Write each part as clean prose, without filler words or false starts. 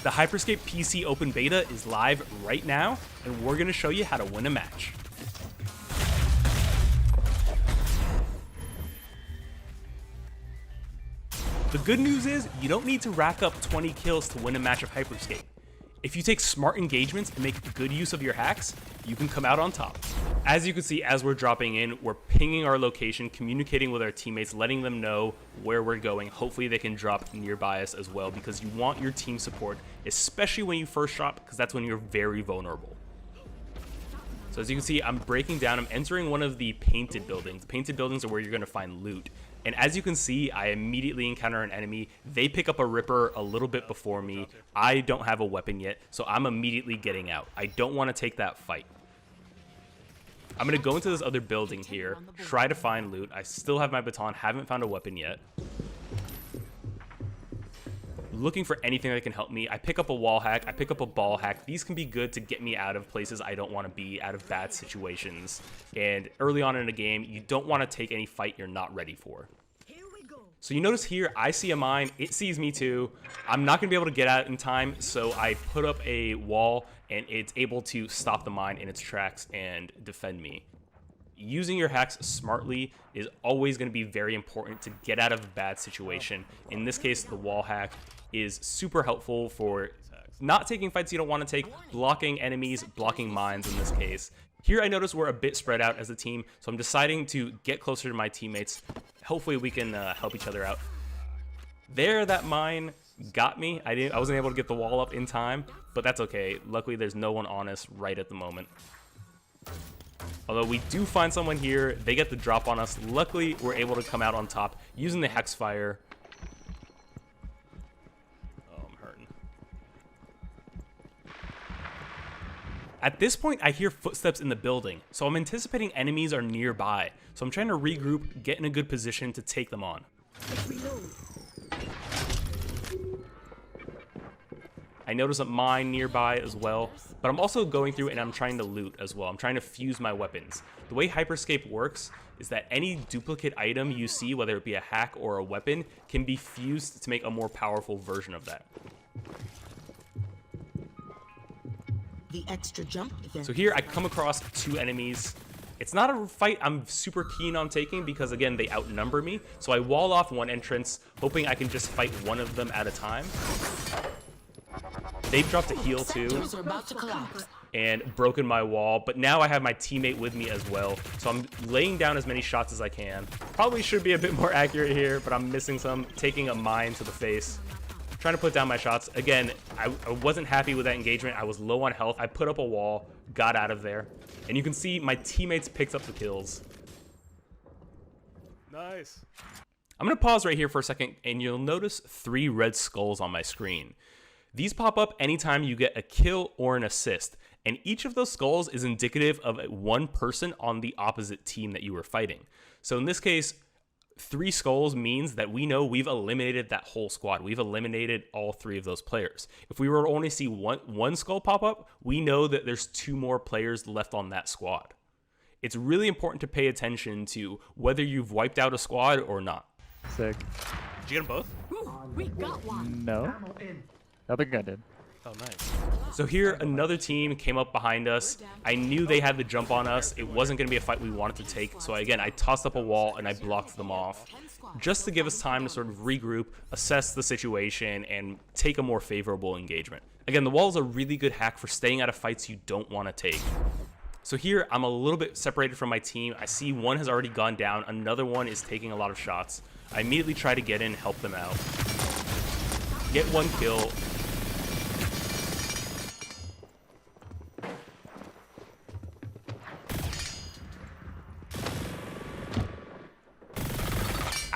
The Hyperscape PC Open Beta is live right now, and we're going to show you how to win a match. The good news is, you don't need to rack up 20 kills to win a match of Hyperscape. If you take smart engagements and make good use of your hacks, you can come out on top. As you can see, as we're dropping in, we're pinging our location, communicating with our teammates, letting them know where we're going. Hopefully they can drop nearby us as well, because you want your team support, especially when you first drop, because that's when you're very vulnerable. So as you can see, I'm breaking down, I'm entering one of the painted buildings. The painted buildings are where you're gonna find loot. And as you can see, I immediately encounter an enemy. They pick up a Ripper a little bit before me. I don't have a weapon yet, so I'm immediately getting out. I don't want to take that fight. I'm going to go into this other building here, try to find loot. I still have my baton, haven't found a weapon yet. Looking for anything that can help me. I pick up a wall hack, I pick up a ball hack. These can be good to get me out of places I don't want to be, out of bad situations. And early on in a game, you don't want to take any fight you're not ready for. So you notice here, I see a mine, it sees me too. I'm not going to be able to get out in time, so I put up a wall and it's able to stop the mine in its tracks and defend me. Using your hacks smartly is always going to be very important to get out of a bad situation. In this case, the wall hack is super helpful for not taking fights you don't want to take, blocking enemies, blocking mines in this case. Here I notice we're a bit spread out as a team, so I'm deciding to get closer to my teammates. Hopefully we can help each other out. There, that mine got me. I wasn't able to get the wall up in time, but that's okay. Luckily there's no one on us right at the moment. Although we do find someone here, they get the drop on us. Luckily, we're able to come out on top using the Hex Fire. Oh, I'm hurting. At this point, I hear footsteps in the building, so I'm anticipating enemies are nearby. So I'm trying to regroup, get in a good position to take them on. I notice a mine nearby as well, but I'm also going through and I'm trying to loot as well. I'm trying to fuse my weapons. The way Hyperscape works is that any duplicate item you see, whether it be a hack or a weapon, can be fused to make a more powerful version of that. The extra jump event. So here I come across two enemies. It's not a fight I'm super keen on taking because, again, they outnumber me. So I wall off one entrance, hoping I can just fight one of them at a time. They've dropped a heal too and broken my wall, but now I have my teammate with me as well, so I'm laying down as many shots as I can. Probably should be a bit more accurate here, but I'm missing some, taking a mine to the face. Trying to put down my shots. Again, I wasn't happy with that engagement. I was low on health. I put up a wall, got out of there, and you can see my teammates picked up the kills. Nice. I'm going to pause right here for a second, and you'll notice 3 red skulls on my screen. These pop up anytime you get a kill or an assist, and each of those skulls is indicative of one person on the opposite team that you were fighting. So in this case, 3 skulls means that we know we've eliminated that whole squad. We've eliminated all 3 of those players. If we were to only see one skull pop up, we know that there's 2 more players left on that squad. It's really important to pay attention to whether you've wiped out a squad or not. Sick. Did you get them both? We got one. No. I think I did. Oh, nice. So here, another team came up behind us. I knew they had the jump on us. It wasn't going to be a fight we wanted to take. So again, I tossed up a wall and I blocked them off just to give us time to sort of regroup, assess the situation, and take a more favorable engagement. Again, the wall is a really good hack for staying out of fights you don't want to take. So here, I'm a little bit separated from my team. I see one has already gone down. Another one is taking a lot of shots. I immediately try to get in, help them out. Get 1 kill.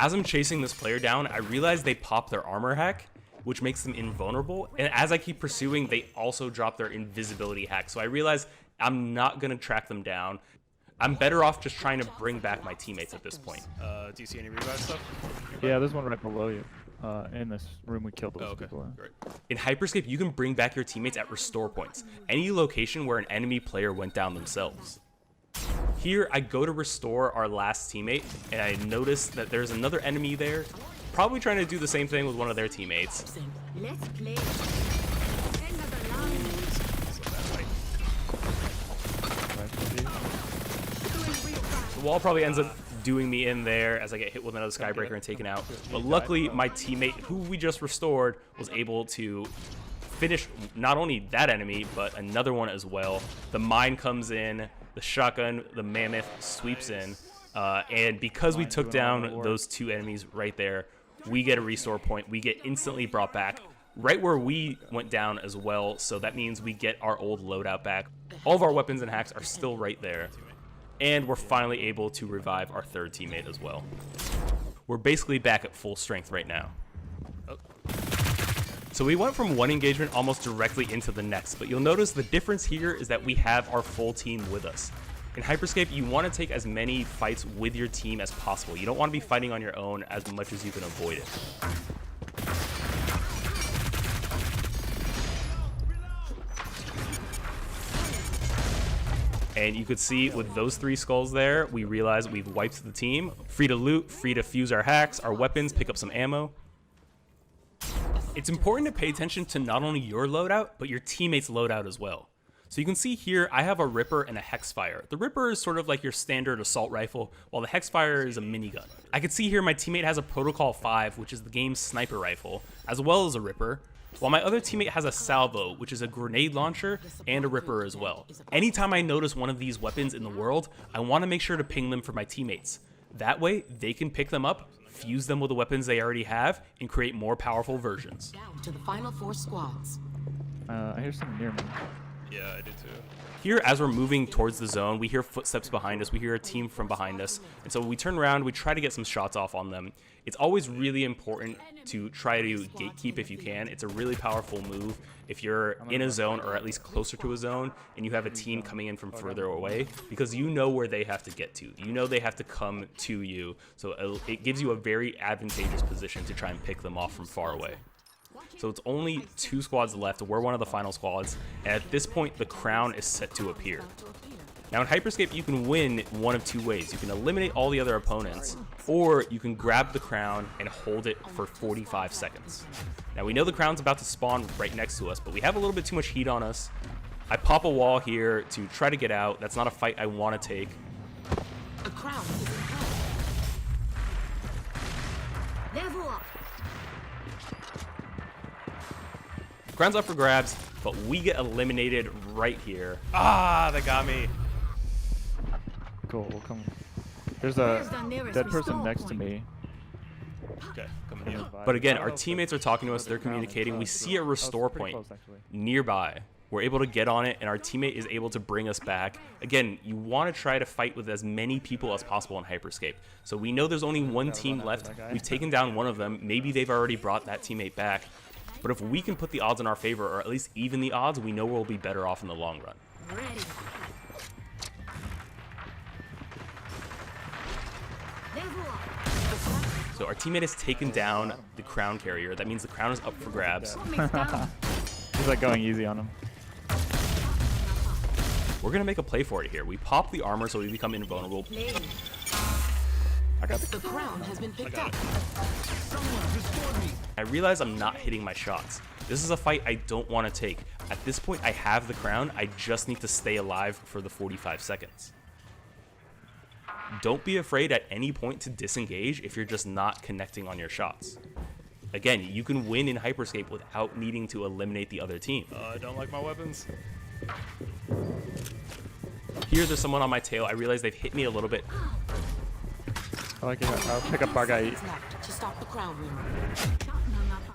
As I'm chasing this player down, I realize they pop their armor hack, which makes them invulnerable. And as I keep pursuing, they also drop their invisibility hack. So I realize I'm not going to track them down. I'm better off just trying to bring back my teammates at this point. Do you see any revive stuff? Yeah, there's one right below you. In this room we killed those people in. Great. In Hyperscape, you can bring back your teammates at restore points, any location where an enemy player went down themselves. Here, I go to restore our last teammate, and I notice that there's another enemy there, probably trying to do the same thing with one of their teammates. Let's play. The wall probably ends up doing me in there as I get hit with another Skybreaker and taken out. But luckily, my teammate, who we just restored, was able to finish not only that enemy, but another one as well. The mine comes in, the shotgun, the mammoth sweeps in, and because we took down those two enemies right there, we get a restore point. We get instantly brought back right where we went down as well, so that means we get our old loadout back. All of our weapons and hacks are still right there, and we're finally able to revive our third teammate as well. We're basically back at full strength right now. So we went from one engagement almost directly into the next, but you'll notice the difference here is that we have our full team with us. In Hyperscape, you want to take as many fights with your team as possible. You don't want to be fighting on your own as much as you can avoid it. And you could see with those 3 skulls there, we realize we've wiped the team. Free to loot, free to fuse our hacks, our weapons, pick up some ammo. It's important to pay attention to not only your loadout, but your teammates' loadout as well. So you can see here, I have a Ripper and a Hexfire. The Ripper is sort of like your standard assault rifle, while the Hexfire is a minigun. I can see here my teammate has a Protocol 5, which is the game's sniper rifle, as well as a Ripper, while my other teammate has a Salvo, which is a grenade launcher, and a Ripper as well. Anytime I notice one of these weapons in the world, I want to make sure to ping them for my teammates. That way, they can pick them up, fuse them with the weapons they already have, and create more powerful versions. Down to the final 4 squads. I hear someone near me. Yeah, I did too. Here, as we're moving towards the zone, we hear footsteps behind us, we hear a team from behind us, and so we turn around, we try to get some shots off on them. It's always really important to try to gatekeep if you can. It's a really powerful move if you're in a zone, or at least closer to a zone, and you have a team coming in from further away, because you know where they have to get to. You know they have to come to you, so it gives you a very advantageous position to try and pick them off from far away. So it's only 2 squads left. We're one of the final squads, and at this point, the crown is set to appear. Now in Hyperscape, you can win one of 2 ways. You can eliminate all the other opponents, or you can grab the crown and hold it for 45 seconds. Now we know the crown's about to spawn right next to us, but we have a little bit too much heat on us. I pop a wall here to try to get out. That's not a fight I want to take. A crown is in play. Level up. Crown's up for grabs, but we get eliminated right here. Ah, they got me. Cool, we'll come. There's a dead person next to me. Okay, coming in. But again, our teammates are talking to us, they're communicating. We see a restore point nearby. We're able to get on it, and our teammate is able to bring us back. Again, you want to try to fight with as many people as possible in Hyperscape. So we know there's only one team left. We've taken down one of them. Maybe they've already brought that teammate back. But if we can put the odds in our favor, or at least even the odds, we know we'll be better off in the long run. Ready. Level up. So our teammate has taken down the crown carrier. That means the crown is up for grabs. He's like going easy on him. We're going to make a play for it here. We pop the armor so we become invulnerable. I got The crown has been picked up. I realize I'm not hitting my shots. This is a fight I don't want to take. At this point, I have the crown. I just need to stay alive for the 45 seconds. Don't be afraid at any point to disengage if you're just not connecting on your shots. Again, you can win in Hyperscape without needing to eliminate the other team. I don't like my weapons. Here, there's someone on my tail. I realize they've hit me a little bit. I like it. I'll pick up our guy. Left to stop the crown rumor.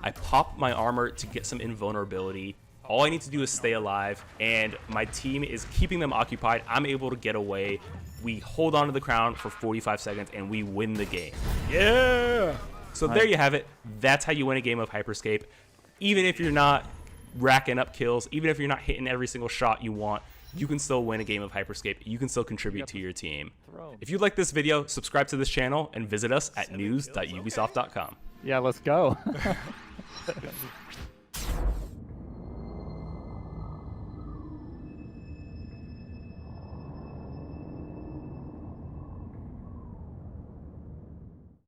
I pop my armor to get some invulnerability. All I need to do is stay alive, and my team is keeping them occupied. I'm able to get away. We hold on to the crown for 45 seconds, and we win the game. Yeah! So there you have it. That's how you win a game of Hyperscape. Even if you're not racking up kills, even if you're not hitting every single shot you want, you can still win a game of Hyperscape. You can still contribute to your team. If you like this video, subscribe to this channel and visit us at news.ubisoft.com. Yeah, let's go.